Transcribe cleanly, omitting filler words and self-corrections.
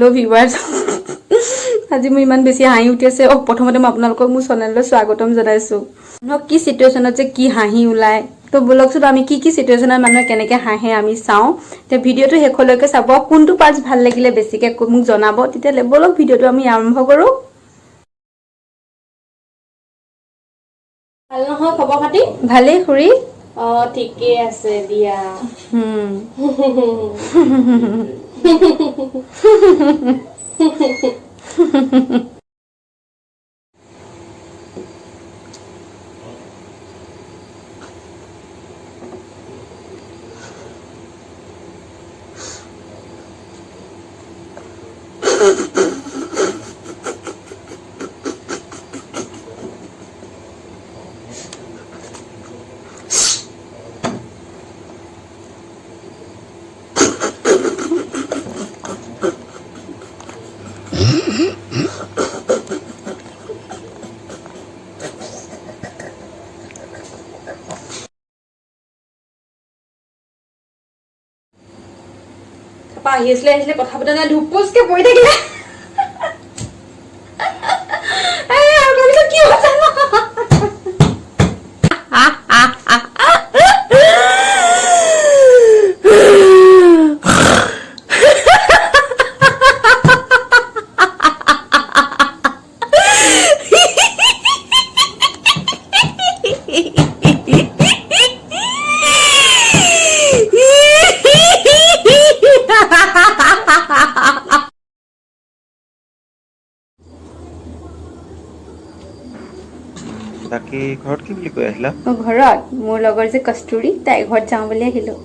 hello viewers আজি মই ইমান বেছি হাঁহি উঠি আছে প্ৰথমতে মই আপোনালোকক মোৰ চেনেললৈ স্বাগতম জনাইছো ন কি সিচুৱেচনত যে কি হাঁহি ওলাই তো বলকচোন আমি কি সিচুৱেচনত মানুহে কেনেকৈ হাঁহে আমি চাও তে ভিডিওটো শেষলৈকে চাব কোনটো পাৰ্ট ভাল লাগিলে বেছিকৈ মোক জনাব তেতিয়া বলক ভিডিওটো আমি আৰম্ভ কৰো ভাল নহয় খবৰ খাতি ভালেই খুৰী ঠিকে আছে দিয়া আহিছিলে কথা পতা নাই ধুপুচকে পৰি থাকিলে কি হৈছে বাকি ঘৰত কি বুলি কৈ আহিলা ঘৰত মোৰ লগৰ যে কস্তুৰী তাই ঘৰত যাওঁ বুলি আহিলো